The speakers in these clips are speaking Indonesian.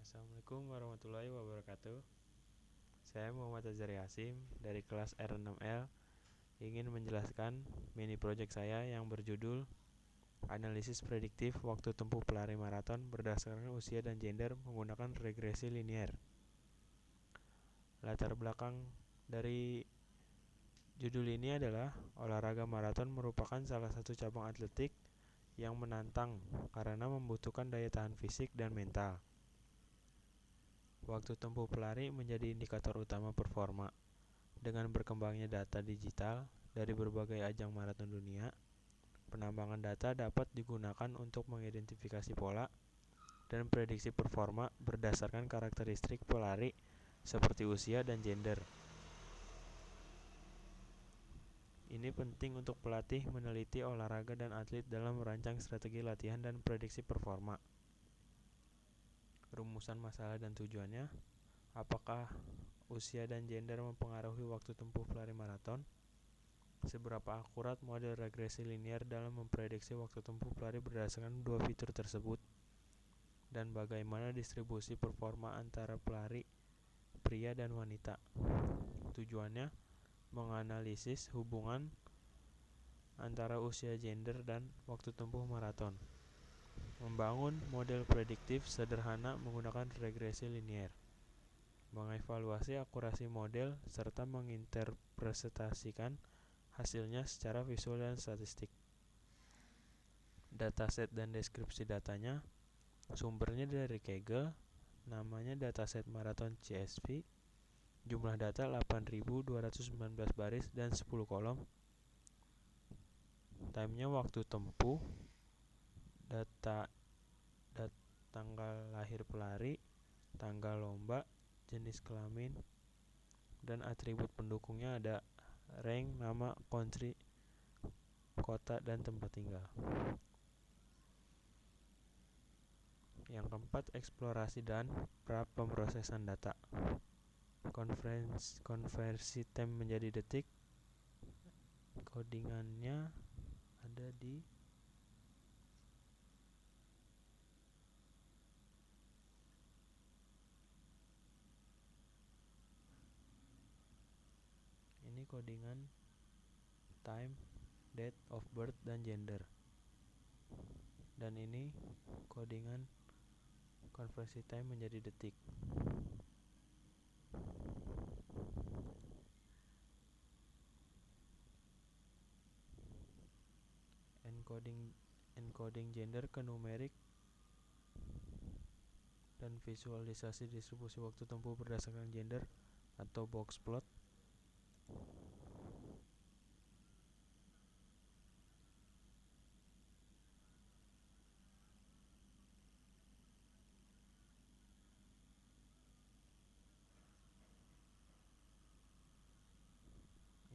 Assalamualaikum warahmatullahi wabarakatuh. Saya Muhammad Azhari Hasim dari kelas R6L ingin menjelaskan mini project saya yang berjudul Analisis Prediktif Waktu Tempuh Pelari Maraton Berdasarkan Usia dan Gender Menggunakan Regresi Linier. Latar belakang dari judul ini adalah olahraga maraton merupakan salah satu cabang atletik yang menantang karena membutuhkan daya tahan fisik dan mental. Waktu tempuh pelari menjadi indikator utama performa. Dengan berkembangnya data digital dari berbagai ajang maraton dunia, penambangan data dapat digunakan untuk mengidentifikasi pola dan prediksi performa berdasarkan karakteristik pelari seperti usia dan gender. Ini penting untuk pelatih meneliti olahraga dan atlet dalam merancang strategi latihan dan prediksi performa. Rumusan masalah dan tujuannya. Apakah usia dan gender mempengaruhi waktu tempuh pelari maraton? Seberapa akurat model regresi linier dalam memprediksi waktu tempuh pelari berdasarkan dua fitur tersebut? Dan bagaimana distribusi performa antara pelari pria dan wanita? Tujuannya menganalisis hubungan antara usia, gender, dan waktu tempuh maraton. Membangun model prediktif sederhana menggunakan regresi linier. Mengevaluasi akurasi model serta menginterpretasikan hasilnya secara visual dan statistik. Dataset dan deskripsi datanya. Sumbernya dari Kaggle, namanya dataset maraton CSV. Jumlah data 8.219 baris dan 10 kolom. Time-nya waktu tempuh, data tanggal lahir pelari, tanggal lomba, jenis kelamin, dan atribut pendukungnya ada rank, nama, country, kota, dan tempat tinggal. Yang keempat, eksplorasi dan pemrosesan data. Konversi time menjadi detik. Codingannya ada di ini, codingan time, date of birth, dan gender. Dan ini codingan konversi time menjadi detik. Encoding gender ke numerik dan visualisasi distribusi waktu tempuh berdasarkan gender atau box plot.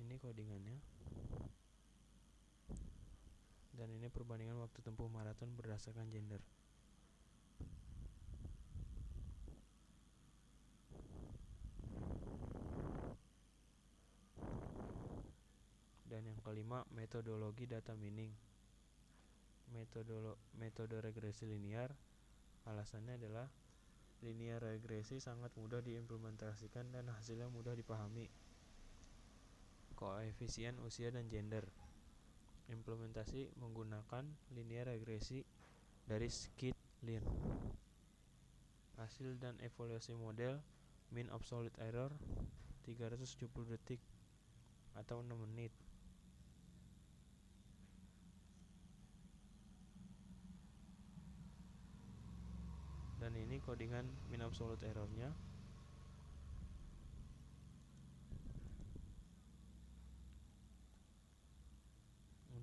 Ini codingannya. Dan ini perbandingan waktu tempuh maraton berdasarkan gender. Dan yang kelima, metodologi data mining. Metode regresi linear, alasannya adalah linear regresi sangat mudah diimplementasikan dan hasilnya mudah dipahami. Koefisien usia dan gender. Implementasi menggunakan linear regresi dari skitlearn. Hasil dan evaluasi model, mean absolute error 370 detik atau 6 menit. Dan ini codingan mean absolute errornya.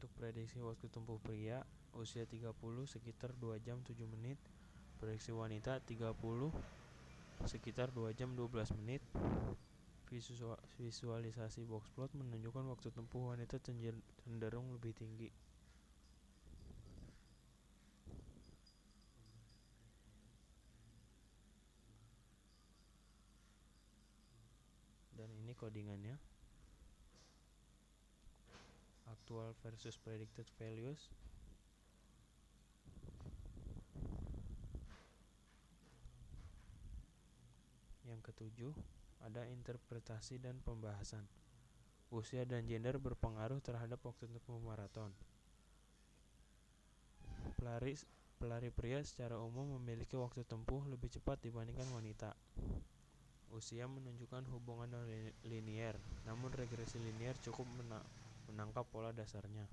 Untuk prediksi waktu tempuh pria usia 30 sekitar 2 jam 7 menit. Prediksi wanita 30 sekitar 2 jam 12 menit. Visualisasi box plot menunjukkan waktu tempuh wanita cenderung lebih tinggi. Dan ini codingannya. Actual versus predicted values. yang ketujuh, ada interpretasi dan pembahasan. Usia dan gender berpengaruh terhadap waktu tempuh maraton. Pelari pria secara umum memiliki waktu tempuh lebih cepat dibandingkan wanita. Usia menunjukkan hubungan non-linier, namun regresi linier cukup menangkap pola dasarnya.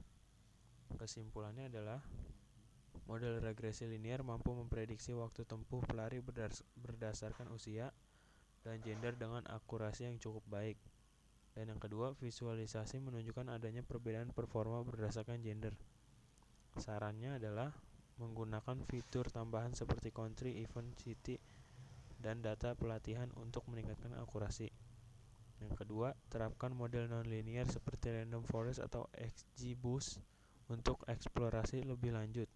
Kesimpulannya adalah model regresi linier mampu memprediksi waktu tempuh pelari berdasarkan usia dan gender dengan akurasi yang cukup baik. Dan yang kedua, visualisasi menunjukkan adanya perbedaan performa berdasarkan gender. Sarannya adalah menggunakan fitur tambahan seperti country, event, city, dan data pelatihan untuk meningkatkan akurasi. Yang kedua, terapkan model non-linear seperti random forest atau XGBoost untuk eksplorasi lebih lanjut.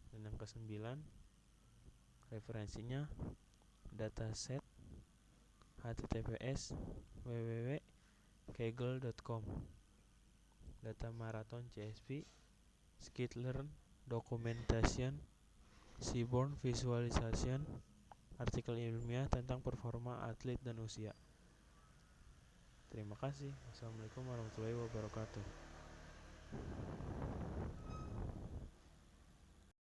Dan yang kesembilan, referensinya dataset https://www.kaggle.com, data marathon CSP, skitlearn, documentation, seaborn visualization, artikel ilmiah tentang performa atlet dan usia. Terima kasih. Wassalamualaikum warahmatullahi wabarakatuh.